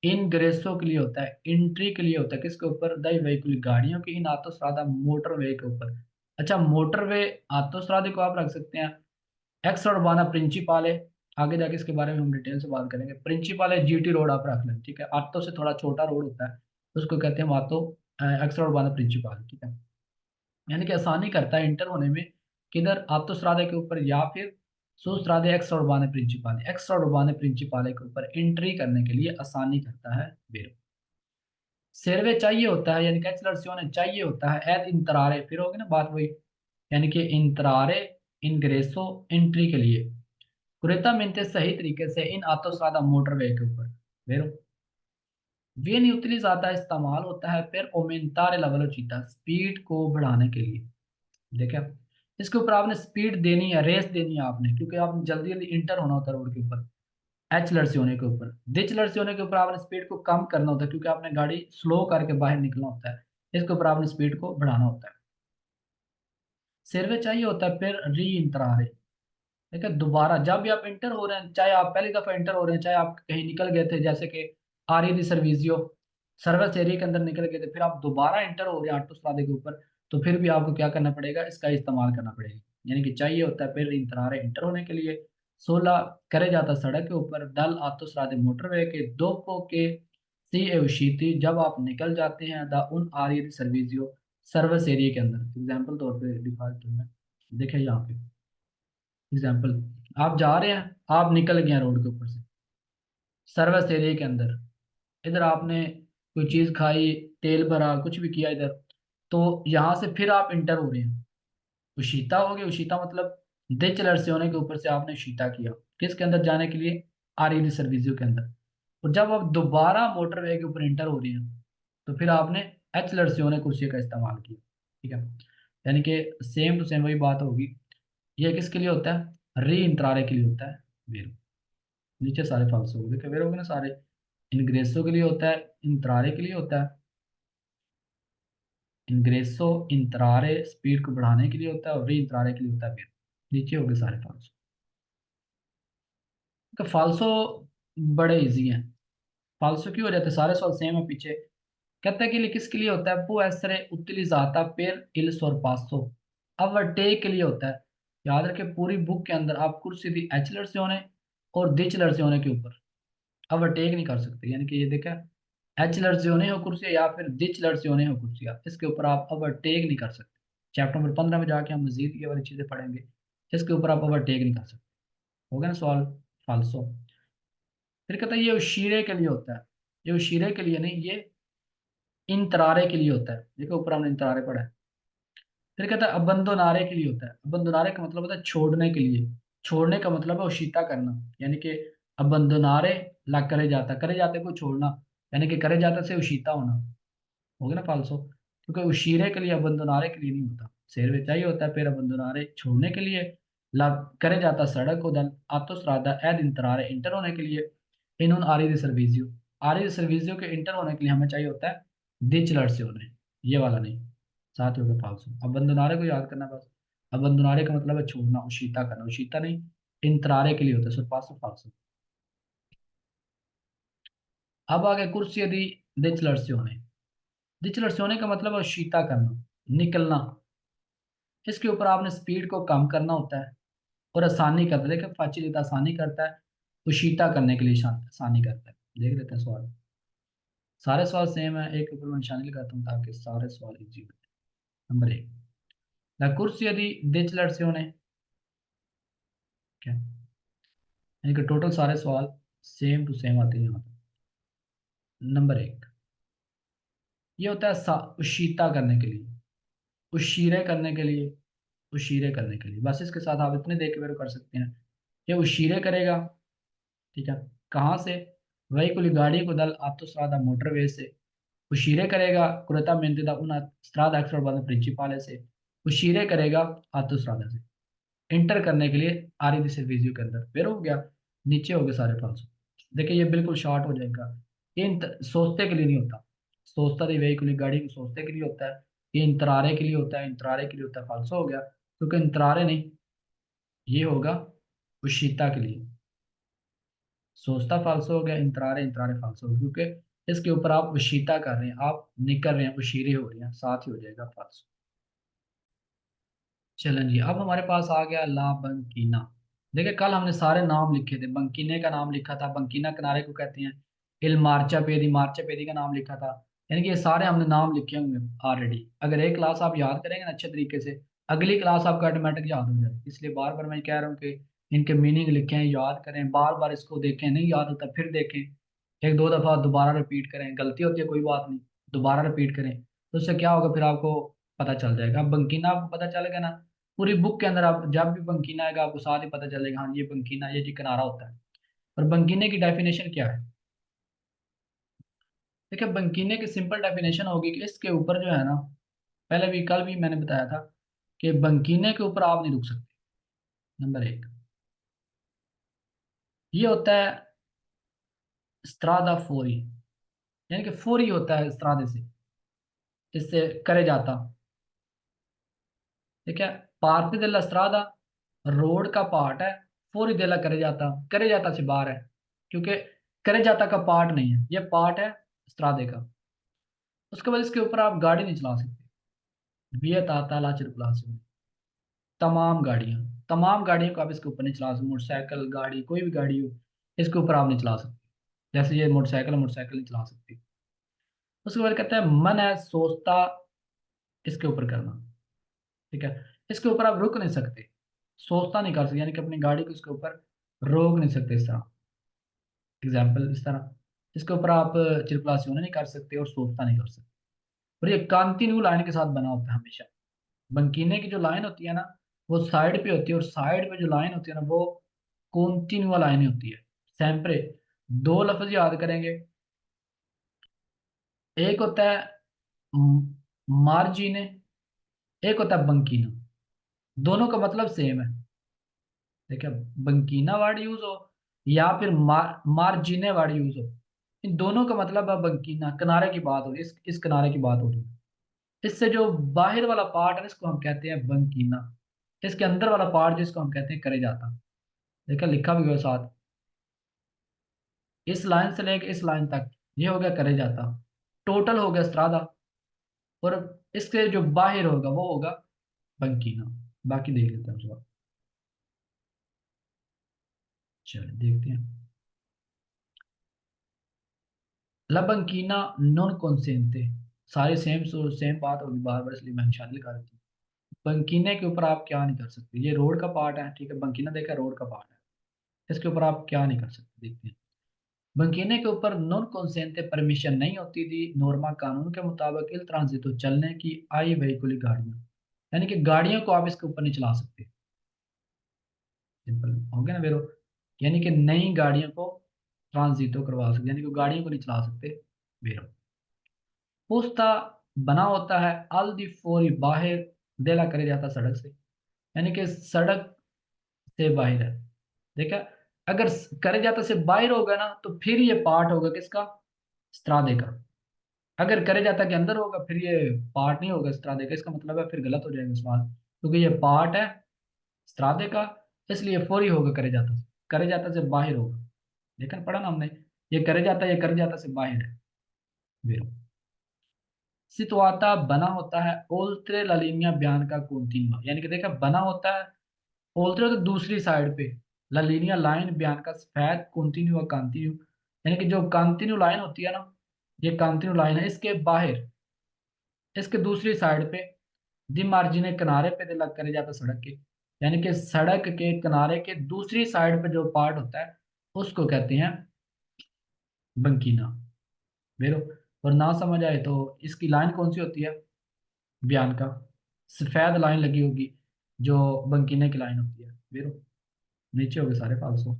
इन ग्रेसो के लिए होता है, एंट्री के लिए होता है, किसके ऊपर, दाई व्हीकल गाड़ियों की, इन आतोस्त्रादा मोटरवे के ऊपर। अच्छा मोटरवे आतोस्त्रादे को आप रख सकते हैं एक्स रोड बाना प्रिंसिपाल है, आगे जाके इसके बारे में हम डिटेल से बात करेंगे। प्रिंसिपाल है जीटी रोड आप रख लें, ठीक है, आतो से थोड़ा छोटा रोड होता है, उसको कहते हैं आतो, एक्स रोड बाना प्रिंसिपाल। ठीक है, यानी कि आसानी करता है इंटर होने में, किधर आतोस्त्रादे के ऊपर या फिर सुस्त्रादे एक्स उर्बाने प्रिंसिपाले, एक्स उर्बाने प्रिंसिपाले के ऊपर एंट्री करने के लिए आसानी करता है बेरो। सर्वे चाहिए होता है, यानी कि एक्सलर्सियोने चाहिए होता है, एद इंतरारे, फिर होगी ना बात वही, यानी कि इंतरारे इंग्रेसो एंट्री के लिए कुरेतामेंटे सही तरीके से इन आतोस्त्रादा मोटरवे के ऊपर वेरो। वे नहीं उतनी ज्यादा इस्तेमाल होता है फिर ओमेंटारे लेवल चीता, स्पीड को बढ़ाने के लिए। देखा, इसके ऊपर आपने स्पीड देनी है, रेस देनी है आपने, क्योंकि आपने जल्दी जल्दी इंटर होना होता है रोड के ऊपर। एच लर्सी होने के ऊपर, डिच लर्सी होने के ऊपर आपने स्पीड को कम करना होता है, क्योंकि आपने गाड़ी स्लो करके बाहर निकलना होता है, इसके ऊपर आपने स्पीड को बढ़ाना होता है। सर्वे चाहिए होता है फिर री इंतरारे, ठीक है, दोबारा जब भी आप इंटर हो रहे हैं, चाहे आप पहली दफा इंटर हो रहे हैं, चाहे आप कहीं निकल गए थे, जैसे कि आ रही थी सर्विसियो, सर्विस एरिया के अंदर निकल गए थे, फिर आप दोबारा इंटर हो रहे हैं ऑटोस्ट्रादे के ऊपर, तो फिर भी आपको क्या करना पड़ेगा, इसका इस्तेमाल करना पड़ेगा। यानी कि चाहिए होता है फिर इंतरार इंटर होने के लिए। 16 करे जाता सड़क के ऊपर दल ऑटोस्ट्रादे मोटरवे के दोपो के सी ए उशीती, जब आप निकल जाते हैं द उन आर्य सर्विसियो सर्विस एरिया के अंदर। एग्जाम्पल तौर पे दिखा देता हूं मैं। देखिए यहाँ पे एग्जाम्पल, आप जा रहे हैं, आप निकल गए हैं रोड के ऊपर से सर्विस एरिया के अंदर, इधर आपने कोई चीज खाई, तेल भरा, कुछ भी किया इधर, तो यहाँ से फिर आप इंटर हो रहे हैं, उशीता हो गया। उशीता मतलब दिच लड़से होने के ऊपर से आपने उशीता किया, किसके अंदर जाने के लिए, आर सर्विसियो के अंदर। और जब आप दोबारा मोटरवे के ऊपर इंटर हो रहे हैं, तो फिर आपने एच लड़से होने कुर्सी का इस्तेमाल किया। ठीक है, यानी कि सेम टू सेम वही बात होगी। ये किसके लिए होता है, री इंतरारे के लिए होता है वेरो। नीचे सारे फाल्स हो गए, देखिए वेरो हो गए ना सारे। इनग्रेसो के लिए होता है, इंतरारे के लिए होता है, इनग्रेसो इंतरारे स्पीड को बढ़ाने के लिए होता है, और री इंतरारे के लिए होता है वेरो। नीचे हो गए सारे फाल्स। तो फाल्सो बड़े इजी हैं। फाल्सो क्यों हो जाते हैं, सारे सवाल सेम है पीछे। कहता है कि लिए किसके लिए होता है, पो एसरे उतलिजाता पेर इल सोरपासो, ओवरटेक के लिए होता है। याद रखें पूरी बुक के अंदर आप कुर्सी दी एचलर से होने और दिचलर से होने के ऊपर ओवरटेक नहीं कर सकते। यानी कि ये देखा, एचलर से होने हो कुर्सी या फिर दिचलर से होने हो कुर्सी, इसके ऊपर आप ओवरटेक नहीं कर सकते। चैप्टर नंबर 15 में जाके हम मजीद ये वाली चीजें पढ़ेंगे, इसके ऊपर आप ओवरटेक नहीं कर सकते। हो गया ना सवाल फाल्सो। फिर कहता है ये उशीरे के लिए होता है, ये उशीरे के लिए नहीं, ये इंतरारे के लिए होता है। देखो ऊपर हमने इंतरारे पढ़ा है। फिर कहता है अबंदोनारे के लिए होता है। अबंदोनारे का मतलब होता है छोड़ने के लिए। छोड़ने का मतलब है उशीता करना, यानी कि अबंदोनारे ला करे जाते को छोड़ना, यानी कि करे जाता से उशीता होना। हो गया ना फाल्सो, क्योंकि उशीरे के लिए अबंदोनारे के लिए नहीं होता, शेर में चाहिए होता है फिर अबंदोनारे छोड़ने के लिए। ला करे जाता सड़क उदल आतो सरादा एद इंतरारे इंटर होने के लिए। इन उन आरी सर्विसियो, आरी सर्विसियो के इंटर होने के लिए हमें चाहिए होता है दिच लड़ से होने, ये वाला नहीं। साथ हो गया फाल्सो। अबंदोनारे को याद करना बस। अबंदोनारे का मतलब है छोड़ना, उशीता करना, उशीता नहीं इंतरारे के लिए होता है। सो पासो फाल्सो। अब आगे कुर्सी यदि दिच लड़ से होने, दिच लड़ से होने का मतलब है शीता करना, निकलना। इसके ऊपर आपने स्पीड को कम करना होता है और आसानी करता है। देखिए फैसिलिटी आसानी करता है, उशीता करने के लिए आसानी करता है। देख लेते हैं सवाल, सारे सवाल सेम है, एक ऊपर मैं निशानी लगाता हूँ ताकि सारे सवाल इजी हो। नंबर 1, द कुर्सी यदि दिच लड़ से होने, क्या यानी कि टोटल सारे सवाल सेम टू सेम आते हैं यहाँ पर। नंबर 1, ये होता है उशीता करने के लिए, उशीरे करने के लिए, उशीरे करने के लिए। बस इसके साथ आप इतने देख के कर सकते हैं, ये उशीरे करेगा। ठीक है, कहाँ से, वही कुली गाड़ी को दल autostrada मोटरवे से। उशीरे करेगा correttamente da una strada extraurbana principale से, उशीरे करेगा autostrada से इंटर करने के लिए आर ई सर्विसियो के अंदर। फिर हो गया, नीचे हो गए सारे 500। देखिए ये बिल्कुल शॉर्ट हो जाएगा, ये सोचते के लिए नहीं होता। सोचता तो वही कुली गाड़ी को सोचते के लिए होता है, ये इंतरारे के लिए होता है, इंतरारे के लिए होता है। फालसो हो गया, क्योंकि इंतरारे नहीं, ये होगा उशीता के लिए। सोचता फालसो हो गया, इंतरारे इंतरारे फालसो हो गया, क्योंकि इसके ऊपर आप उशीता कर रहे हैं, आप निकल रहे हैं, उशीरे हो रही हैं, साथ ही हो जाएगा फालसो। चलें जी, अब हमारे पास आ गया ला बंकीना। देखिए कल हमने सारे नाम लिखे थे, बंकीने का नाम लिखा था, बंकीना किनारे को कहते हैं। इल मार्चा पेदी, मार्चा पेदी का नाम लिखा था। यानी कि ये सारे हमने नाम लिखे होंगे ऑलरेडी। अगर एक क्लास आप याद करेंगे ना अच्छे तरीके से, अगली क्लास आपको ऑटोमेटिक याद हो जाए। इसलिए बार बार मैं कह रहा हूँ कि इनके मीनिंग लिखें, याद करें, बार बार इसको देखें, नहीं याद होता फिर देखें, एक दो दफा दोबारा रिपीट करें, गलती होती है कोई बात नहीं, दोबारा रिपीट करें, तो उससे क्या होगा, फिर आपको पता चल जाएगा। अब बंकीना आपको पता चलेगा ना, पूरी बुक के अंदर आप जब भी बंकीना आएगा आपको साथ ही पता चलेगा, हाँ ये बंकीना, ये जी किनारा होता है। और बंकीने की डेफिनेशन क्या है, देखिए बंकीने की सिंपल डेफिनेशन होगी कि इसके ऊपर जो है ना, पहले भी कल भी मैंने बताया था कि बंकीने के ऊपर आप नहीं रुक सकते। नंबर 1, ये होता है स्त्रादा फोरी, यानी कि फोरी होता है स्त्रादे से, इससे करे जाता। ठीक है, पार्टी देला स्त्रादा रोड का पार्ट है, फोरी देला करे जाता से बाहर है, क्योंकि करे जाता का पार्ट नहीं है, ये पार्ट है स्त्रादे का। उसके बाद इसके ऊपर आप गाड़ी नहीं चला सकते। वियत ला चिरप्लास, तमाम गाड़ियां, तमाम गाड़ियों को आप इसके ऊपर नहीं चला सकते। मोटरसाइकिल, गाड़ी, कोई भी गाड़ी हो, इसके ऊपर आप नहीं चला सकते। जैसे ये मोटरसाइकिल है, मोटरसाइकिल नहीं चला सकती। उसके बाद कहते हैं मन है सोचता इसके ऊपर करना। ठीक है, इसके ऊपर आप रुक नहीं सकते, सोचता नहीं कर सकते, यानी कि अपनी गाड़ी को इसके ऊपर रोक नहीं सकते इस तरह। एग्जाम्पल इस तरह, इसके ऊपर आप चिरप्लासी नहीं कर सकते और सोचता नहीं कर सकते। और ये कंटिन्यू लाइन के साथ बना होता है हमेशा। बंकीने की जो लाइन होती है ना, वो साइड पे होती है, और साइड पे जो लाइन होती है ना, वो कॉन्टिन्यूअल लाइन होती है। सैंपरे, दो लफ्ज याद करेंगे। एक होता है मार्जिने, एक होता है बंकीना। दोनों का मतलब सेम है। ठीक है, बंकीना वर्ड यूज हो या फिर मार्जिने वर्ड यूज हो, इन दोनों का मतलब है बंकीना, किनारे की बात हो रही है, इस किनारे की बात हो रही है। इससे जो बाहर वाला पार्ट है इसको हम कहते हैं बंकीना। इसके अंदर वाला पार्ट जिसको हम कहते हैं करे जाता। देखा, लिखा भी हुआ है साथ। इस लाइन से लेकर इस लाइन तक ये हो गया करे जाता, टोटल हो गया स्त्रादा। और इसके जो बाहर होगा वो होगा बंकीना। बाकी देख लेते हैं उसका। चलिए देखते हैं। ला बंकीना नॉन कॉन्सेंटे, सारे सेम सेम बात होगी बार बार, इसलिए मैंने शामिल कर दी। बंकीने के ऊपर आप क्या नहीं कर सकते, ये रोड का पार्ट है। ठीक है, बंकीना देखा रोड का पार्ट है, इसके ऊपर आप क्या नहीं कर सकते, देखते हैं। बंकीने के ऊपर नॉन कॉन्सेंटे परमिशन नहीं होती थी नॉर्मा कानून के मुताबिक इल ट्रांजिटो चलने की आई व्हीकुलर गाड़ियां, यानी कि गाड़ियों को आप इसके ऊपर नहीं चला सकते। सिंपल हो गया ना वेरो, यानी कि नई गाड़ियों को ट्रांजिटो करवा सकते, यानी कि गाड़ियों को नहीं चला सकते वेरो। पोस्ता बना होता है अल दी फोरी बाहर देला करे जाता सड़क से, यानी कि सड़क से बाहर है। देखा, अगर करे जाता से बाहर होगा ना तो फिर ये पार्ट होगा किसका, स्त्रादे का। अगर करे जाता के अंदर होगा फिर ये पार्ट नहीं होगा स्त्रादे का, इसका मतलब है फिर गलत हो जाएगा सवाल, क्योंकि ये पार्ट है स्त्रादे का, इसलिए फोरी होगा करे जाता से, करे जाता से बाहर होगा। लेकिन पढ़ा ना हमने, ये करे जाता, ये करे जाता से बाहर है वेरो। सितवाता बना होता है ओल्त्रे लालिनिया बयान का कॉन्टिन्यूआ, यानी कि देखा बना होता है ओल्त्रे तो दूसरी साइड पे, लालिनिया लाइन बयान का सफेद कॉन्टिन्यूआ कंटिन्यू, यानी कि जो कंटिन्यू लाइन होती है ना, ये कंटिन्यू लाइन है, इसके बाहर, इसके दूसरी साइड पे दी मार्जिन किनारे पे दे लग करे जाता सड़क के, यानी कि सड़क के किनारे के दूसरी साइड पे जो पार्ट होता है उसको कहते हैं बंकीना वेरो। और ना समझ आए तो इसकी लाइन कौन सी होती है, बयान का सफेद लाइन लगी होगी जो बंकीने की लाइन होती है वेरो। नीचे हो गए सारे फाल्सो।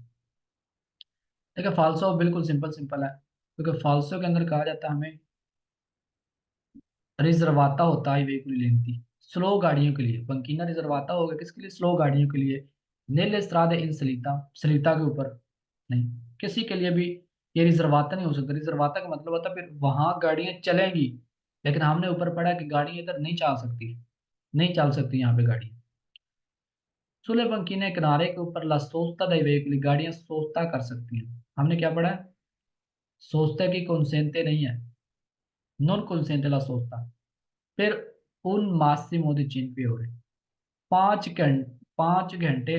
देखिए फाल्सो बिल्कुल सिंपल सिंपल है, क्योंकि फाल्सो के अंदर कहा जाता है हमें रिजर्वाता होता है वेहिकुलर लेंथी, स्लो गाड़ियों के लिए। बंकीना रिजर्वाता होगा किसके लिए, स्लो गाड़ियों के लिए। नेल स्त्रादे इन सलीता, सलीता के ऊपर नहीं, किसी के लिए भी ये रिजर्वाता नहीं हो सकता। रिजर्वाता का मतलब होता है फिर वहां गाड़ियां चलेंगी, लेकिन हमने ऊपर पढ़ा कि गाड़ियां इधर नहीं चल सकती, नहीं चल सकती यहाँ पे गाड़ी। सुले बंकीने किनारे के ऊपर ला सोचता दई वेहिकुलर, गाड़ियां सोचता कर सकती हैं। हमने क्या पढ़ा है, सोचता की consente नहीं है, नॉन consente ला सोचता। फिर उन मासिमो दी चिंपी हो रहे, 5 घंटे, 5 घंटे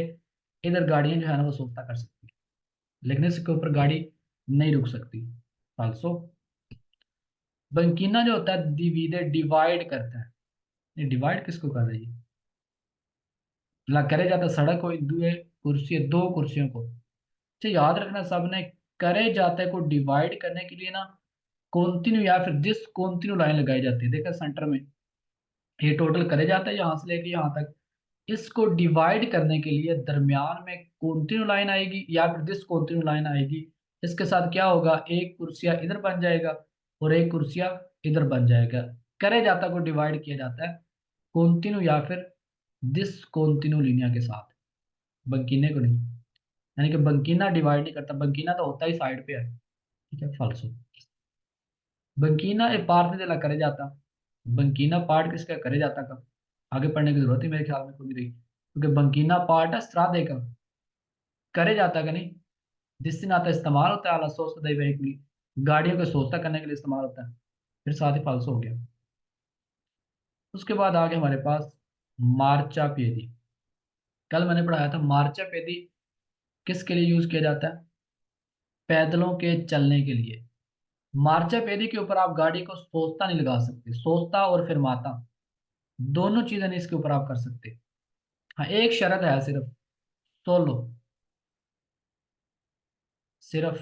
इधर गाड़ियां जो है ना वो सोचता कर सकती है, लेकिन इसके ऊपर गाड़ी नहीं रुक सकती। फाल्सो। बंकीना जो होता है डिवीडे, डिवाइड करता है। ये डिवाइड किसको कर रही है, ला करे जाता सड़क को दुए कुर्सी, दो कुर्सियों को। तो याद रखना सबने, करे जाते को डिवाइड करने के लिए ना कॉन्टिन्यू या फिर दिस कॉन्टिन्यू लाइन लगाई जाती है। देखा सेंटर में ये टोटल करे जाता है यहाँ से लेके यहाँ तक, इसको डिवाइड करने के लिए दरमियान में कॉन्टिन्यू लाइन आएगी या फिर दिस कॉन्टिन्यू लाइन आएगी। इसके साथ क्या होगा, एक कुर्सिया इधर बन जाएगा और एक कुर्सिया इधर बन जाएगा। करे जाता को डिवाइड किया जाता है कॉन्टिन्यू या फिर दिस कॉन्टिन्यू लिनिया के साथ, बंकीने को नहीं। यानी कि बंकीना डिवाइड नहीं करता, बंकीना तो होता ही साइड पे है। ठीक है, फाल्सो। बंकीना एक पार्ट में करे जाता, बंकीना पार्ट किसका करे जाता का, आगे पढ़ने की जरूरत है मेरे ख्याल में कोई नहीं रही, क्योंकि बंकीना पार्ट है स्त्रादे का, करे जाता का नहीं। जिस दिन आता इस्तेमाल होता है आला सोचता दई वेहिकुली, गाड़ियों को सोचता करने के लिए इस्तेमाल होता है। फिर साथ ही फाल्सो हो गया। उसके बाद आ गया हमारे पास मार्चा पेदी। कल मैंने पढ़ाया था मार्चा पेदी किसके लिए यूज किया जाता है? पैदलों के चलने के लिए। मार्चा पेदी के ऊपर आप गाड़ी को सोचता नहीं लगा सकते, सोचता और फिर माता दोनों चीजें नहीं इसके ऊपर आप कर सकते। हाँ एक शर्त है सिर्फ, सोलो, सिर्फ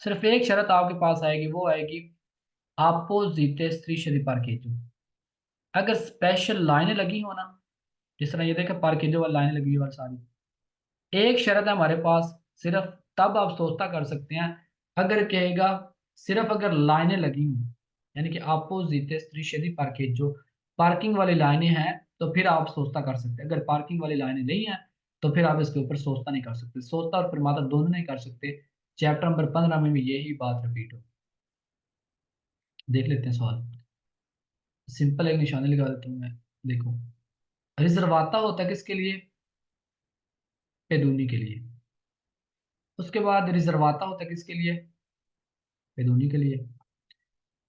सिर्फ एक शर्त आपके पास आएगी, वो आएगी अपोजिट स्त्री पार्केजो। अगर स्पेशल लाइनें लगी हो ना, जिस तरह ये देखे पार्केजो वाली लाइनें लगी हुई है सारी, एक शर्त है हमारे पास, सिर्फ तब आप सोचता कर सकते हैं अगर कहेगा सिर्फ अगर लाइनें लगी हों, यानी कि अपोजिट स्त्री पार्केजो, पार्किंग वाली लाइनें हैं तो फिर आप सोचता कर सकते हैं। अगर पार्किंग वाली लाइनें नहीं है तो फिर आप इसके ऊपर सोचता नहीं कर सकते, सोचता और फिर माता दोनों नहीं कर सकते। चैप्टर नंबर 15 में भी यही बात रिपीट हो। देख लेते हैं सवाल। सिंपल एक निशानी लगा देता हूँ मैं। देखो, रिजर्वाता होता है किसके लिए? पेदूनी के लिए। उसके बाद रिजर्वाता होता है किसके लिए? पेदूनी के लिए।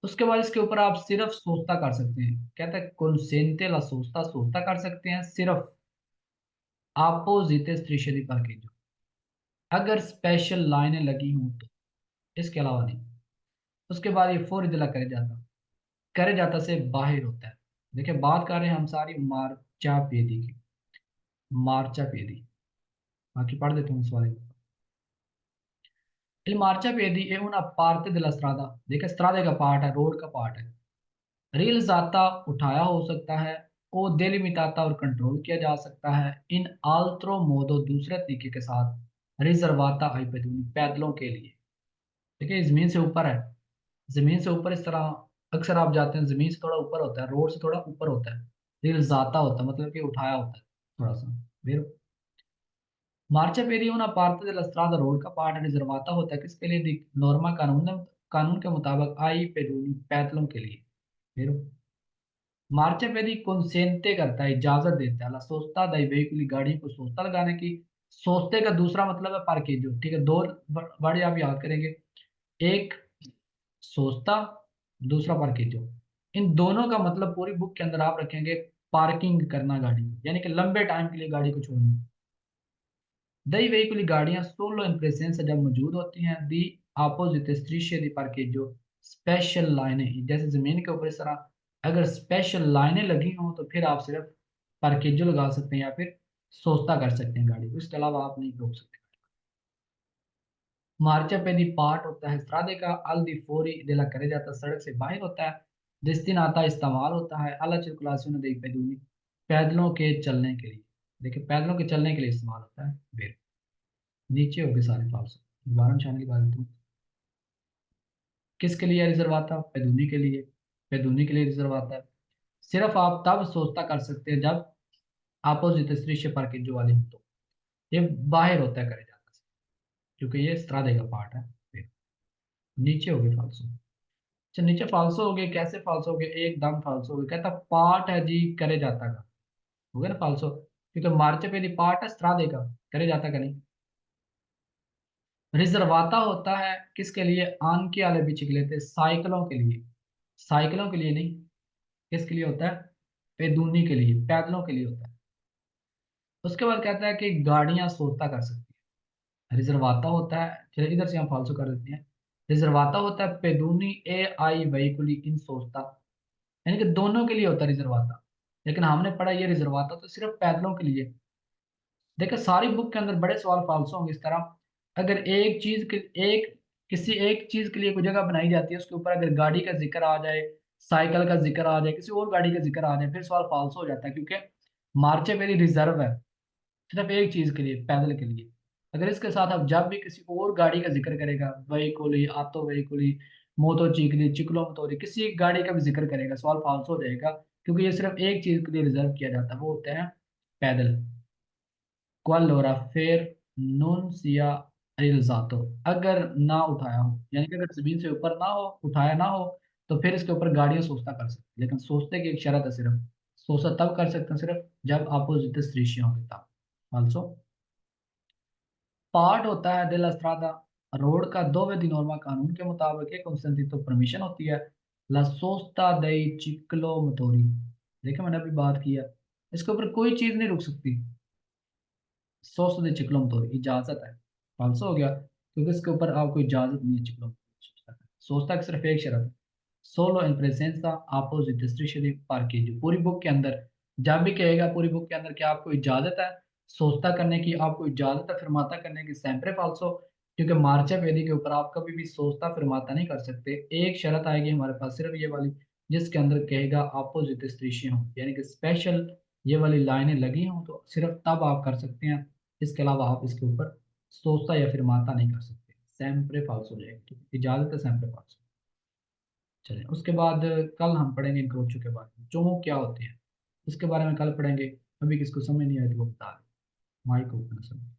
उसके बाद इसके ऊपर आप सिर्फ सोचता कर सकते हैं, कहता है consente la सोचता, सोचता कर सकते हैं सिर्फ अपोजिट स्त्री पार्किंग, अगर स्पेशल लाइनें लगी हों तो, इसके अलावा नहीं। उसके बाद ये फोर इदला करे जाता से बाहर होता है। देखिए बात कर रहे हैं हम सारी मार्चा पेदी की, मार्चा पेदी। बाकी पढ़ देता हूँ इस वाले को। Il marciapiedi è una parte della strada, देखिए स्त्रादे का पार्ट है, रोड का पार्ट है। रेल जाता उठाया हो सकता है, ओ डेलिमिटाता और कंट्रोल किया जा सकता है, इन आल्त्रो मोदो दूसरे तरीके के साथ रिजर्वाता आई पेदूनी पैदलों के लिए। देखिए जमीन से ऊपर है, जमीन से ऊपर इस तरह अक्सर आप जाते हैं, जमीन से थोड़ा ऊपर होता है, रोड से थोड़ा ऊपर होता है। रेल जाता होता है मतलब कि उठाया होता है थोड़ा सा। फिर मार्चापेडी una parte della strada road का पार्ट रिजर्वाता होता है किसके लिए? नॉर्मा कानून, कानून के मुताबिक आई पेदूनी पैदलों के लिए। फिर मार्चापेडी कंसेंटे करता है, इजाजत देता है, ला सोचता दाई वेहिकुली गाड़ी को सोचता लगाने की। सोचते का दूसरा मतलब है पार्केजो, ठीक है, दो वर्ड आप याद करेंगे, एक सोचता, दूसरा पार्केजो। इन दोनों का मतलब पूरी बुक के अंदर आप रखेंगे पार्किंग करना गाड़ी को, यानी कि लंबे टाइम के लिए गाड़ी को छोड़ना। दई वेहिकुली गाड़ियां सोलो इन प्रेजेंस जब मौजूद होती हैं, दी अपोजिट दृश्य दी पार्केजो स्पेशल लाइनें, जैसे जमीन के ऊपर इस तरह अगर स्पेशल लाइनें लगी हों तो फिर आप सिर्फ पार्केजो लगा सकते हैं या फिर सोचता कर सकते हैं गाड़ी को, इसके अलावा आप नहीं रोक सकते। मार्चा पे दी पार्ट होता है स्त्रादे का, अल दी फोरी दिला करे जाता सड़क से बाहर होता है, destinata इस्तेमाल होता है, alla circolazione dei pedoni पैदलों के चलने के लिए। देखिए पैदलों के चलने के लिए इस्तेमाल होता है। फिर नीचे हो गए सारे फाल्स, दोबारा निशान की बात दूं, किसके लिए रिजर्व आता है? पैदूनी के लिए। पैदूनी के लिए रिजर्व आता है, सिर्फ आप तब सोचता कर सकते हैं जब अपोजिट दृश्य पार्किंग जो वाले हो तो, ये बाहर होता है करे जाता से, क्योंकि ये स्त्रादे का पार्ट है। फिर नीचे हो गए फाल्सो। अच्छा नीचे फाल्सो हो गए, कैसे फाल्सो हो गए? एकदम फाल्सो हो गए, कहता पार्ट है जी करे जाता का, हो गया ना फाल्सो, क्योंकि मार्चे पे पार्ट है स्त्रादे का, करे जाता का नहीं। रिजर्वाता होता है किसके लिए? आन के आले पीछे के लिए थे, साइकिलों के लिए, साइकिलों के लिए नहीं। किसके लिए होता है? पैदूनी के लिए, पैदलों के लिए होता है। उसके बाद कहता है कि गाड़ियां सोता कर सकती है। रिजर्वाता होता है, चलिए इधर से हम फालसो कर देते हैं। रिजर्वाता होता है पैदूनी ए आई वहीकुली इन सोचता, यानी कि दोनों के लिए होता है रिजर्वाता, लेकिन हमने पढ़ा ये रिजर्वाता तो सिर्फ पैदलों के लिए। देखो सारी बुक के अंदर बड़े सवाल फालसो होंगे इस तरह, अगर एक चीज के एक किसी एक चीज के लिए कोई जगह बनाई जाती है, उसके ऊपर अगर गाड़ी का जिक्र आ जाए, साइकिल का जिक्र आ जाए, किसी और गाड़ी का जिक्र आ जाए, फिर सवाल फालसो हो जाता है, क्योंकि मार्चे वेरी रिजर्व है सिर्फ एक चीज के लिए, पैदल के लिए। अगर इसके साथ आप जब भी किसी और गाड़ी का जिक्र करेगा, वहीकुली, आतो वहीकुली, मोतो चिकली, चिकलो मोटोरी, किसी एक गाड़ी का भी जिक्र करेगा, सवाल फालसो हो जाएगा, क्योंकि ये सिर्फ एक चीज के लिए रिजर्व किया जाता है, वो होते हैं पैदल। क्वालोरा फिर नून सिया रिल्जातो, अगर ना उठाया हो, यानी कि अगर जमीन से ऊपर ना हो, उठाया ना हो, तो फिर इसके ऊपर गाड़ियां सोचता कर सकते हैं, लेकिन सोचते की एक शर्त है सिर्फ, सोचता तब कर सकते हैं सिर्फ जब अपोजिट दृश्य होंगे तब। ऑल्सो पार्ट होता है दिल अस्त्रादा, रोड का dove di norma कानून के मुताबिक एक consentito तो परमिशन होती है। La sosta dei ciclomotori, देखा मैंने अभी बात किया, इसके ऊपर कोई चीज नहीं रुक सकती। सोस्ट दे चिक्लोमतोरी इजाजत है, फालसो हो गया, क्योंकि इसके ऊपर आपको इजाजत नहीं है चिक्लोमतोरी। सोचता कि सिर्फ एक शर्त है, सोलो इन प्रेजेंसा अपोजिट डिस्ट्रीशन पार्केज, पूरी बुक के अंदर जब भी कहेगा पूरी बुक के अंदर कि आपको इजाजत है सोचता करने की, आपको इजाजत है फिरमाता करने की, सैम्प्रे फाल्सो, क्योंकि मार्चा वेदी के ऊपर आप कभी भी सोचता फिरमाता नहीं कर सकते। एक शर्त आएगी हमारे पास सिर्फ ये वाली, जिसके अंदर कहेगा अपोजिट डिस्ट्रीशन हो, यानी कि स्पेशल ये वाली लाइनें लगी हों तो सिर्फ तब आप कर सकते हैं, इसके अलावा आप इसके ऊपर सोचता या फिर माता नहीं कर सकते। सैम्प्रे फाल्सो हो जाएगा, ठीक है, इजाजत है सैम्प्रे फाल्सो। चलें उसके बाद कल हम पढ़ेंगे इंक्रोचो के बारे में, जो क्या होते हैं इसके बारे में कल पढ़ेंगे। अभी किसको समझ नहीं आया तो वो बता दें, माइक ओपन है सब।